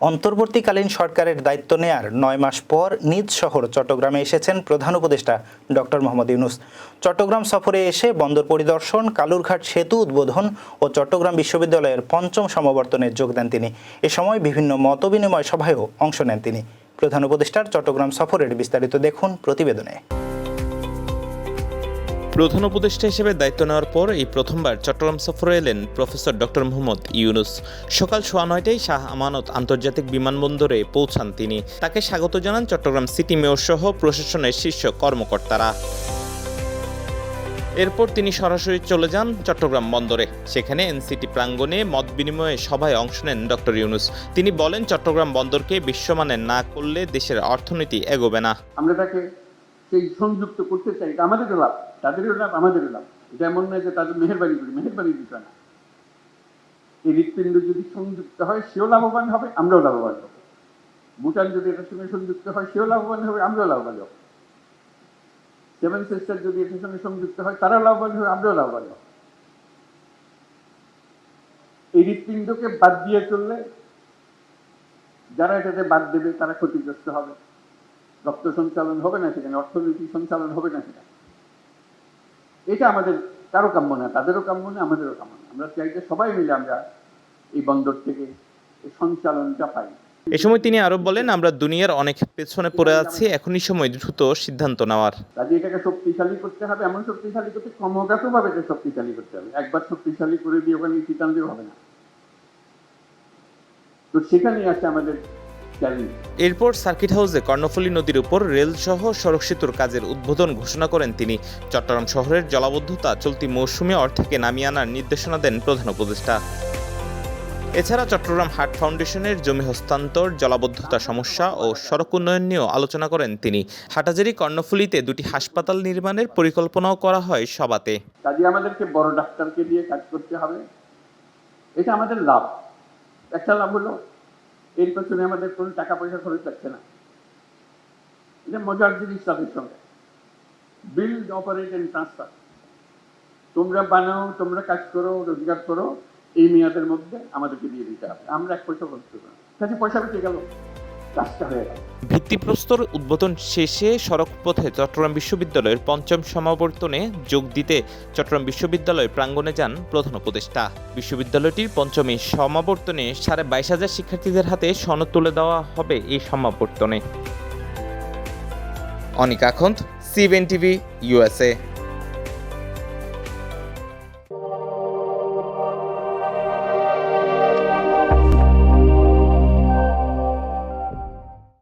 অন্তর্বর্তীকালীন সরকারের দায়িত্ব নেয়ার ৯ মাস পর নিজ শহর চট্টগ্রামে এসেছেন প্রধান উপদেষ্টা ডক্টর মোহাম্মদ ইউনূস। চট্টগ্রাম সফরে এসে বন্দর পরিদর্শন, কালুরঘাট সেতু উদ্বোধন ও চট্টগ্রাম বিশ্ববিদ্যালয়ের ৫ম সমাবর্তনে যোগ দেন তিনি। এ সময় বিভিন্ন মতবিনিময় সভায়ও অংশ নেন তিনি। প্রধান উপদেষ্টার চট্টগ্রাম সফরের বিস্তারিত দেখুন প্রতিবেদনে। প্রধান উপদেষ্টা হিসেবে দায়িত্ব নেওয়ার পর এই প্রথমবার চট্টগ্রাম সফরে এলেন প্রফেসর ডক্টর মোহাম্মদ ইউনূস। সকাল ৯:১০টায় শাহ আমানত আন্তর্জাতিক বিমানবন্দরে পৌঁছান তিনি। তাকে স্বাগত জানান চট্টগ্রাম সিটি মেয়র সহ প্রশাসনের শীর্ষ কর্মকর্তারা। এরপর তিনি সরাসরি চলে যান চট্টগ্রাম বন্দরে। সেখানে এনসিটি প্রাঙ্গণে মত বিনিময়ে সভায় অংশ নেন ডক্টর ইউনূস। তিনি বলেন, চট্টগ্রাম বন্দরকে বিশ্বমানের না করলে দেশের অর্থনীতি এগোবে না। আমরা তাকে সেই সংযুক্ত করতে চাই, এটা আমাদেরও লাভ, তাদেরও লাভ, আমাদেরও লাভ। এটা এমন নয় যে তাদের মেহেরবানি বিষয় না। এই হৃৎপিণ্ড যদি সংযুক্ত হয় সেও লাভবান হবে, আমরাও লাভবান হব। ভুটান যদি এটার সঙ্গে সংযুক্ত হয় সেও লাভবান হবে, আমরাও লাভবান হব। সেভেন সিস্টার যদি এটার সঙ্গে সংযুক্ত হয় তারাও লাভবান হবে, আমরাও লাভবান হব। এই হৃৎপিণ্ডকে বাদ দিয়ে চললে যারা এটাতে বাদ দেবে তারা ক্ষতিগ্রস্ত হবে। রক্ত সঞ্চালন হবে না সেখানে, অর্থনৈতিক সঞ্চালন হবে না সেখানে। এটা আমাদের কারো কাম্য না, তাদেরও কাম্য না, আমাদেরও কাম্য না। আমরা চাই যে সবাই মিলে আমরা এই বন্দর থেকে এই সঞ্চালনটা পাই। এ সময় তিনি আরো বলেন, আমরা দুনিয়ার অনেক পেছনে পড়ে আছি, এখনই সময় দ্রুত সিদ্ধান্ত নেওয়ার। কাজে এটাকে শক্তিশালী করতে হবে, এমন শক্তিশালী করতে ক্রমাগতভাবে এটা শক্তিশালী করতে হবে। একবার শক্তিশালী করে দিয়ে ওখানে সিদ্ধান্ত হবে না। তো সেখানেই আছে আমাদের। এরপর সার্কিট হাউসে কর্ণফুলী নদীর উপর রেলসহ সড়ক সেতুর কাজের উদ্বোধন ঘোষণা করেন তিনি। চট্টগ্রাম শহরের জলাবদ্ধতা চলতি মৌসুমে অর্থেকে নামিয়ে আনার নির্দেশনা দেন প্রধান উপদেষ্টা। এছাড়া চট্টগ্রাম হাট ফাউন্ডেশনের জমি হস্তান্তর, জলাবদ্ধতা সমস্যা ও সড়ক উন্নয়ন নিয়েও আলোচনা করেন তিনি। হাটাজারি কর্ণফুলীতে 2টি হাসপাতাল নির্মাণের পরিকল্পনাও করা হয় সভাতে। কাজে আমাদেরকে বড় ডাক্তারকে দিয়ে কাজ করতে হবে, এটা আমাদের লাভ। একটা লাভ হলো এর পেছনে আমাদের কোনো টাকা পয়সা খরচ লাগছে না। এটা মজার জিনিস তাদের সঙ্গে। Build, operate and transfer. তোমরা বানাও, তোমরা কাজ করো, রোজগার করো, এই মেয়াদের মধ্যে আমাদেরকে দিয়ে দিতে হবে। আমরা 1 পয়সা খরচ করবো না। কাজে পয়সা বেঁচে গেল, কাজটা হয়ে গেল। ভিত্তিপ্রস্তর উদ্বোধন শেষে সড়কপথে চট্টগ্রাম বিশ্ববিদ্যালয়ের 5ম সমাবর্তনে যোগ দিতে চট্টগ্রাম বিশ্ববিদ্যালয়ের প্রাঙ্গণে যান প্রধান উপদেষ্টা। বিশ্ববিদ্যালয়টির 5ম সমাবর্তনে 22,500 শিক্ষার্থীদের হাতে সনদ তুলে দেওয়া হবে এই সমাবর্তনে। অনিক আখন্দ, CBN TV, USA।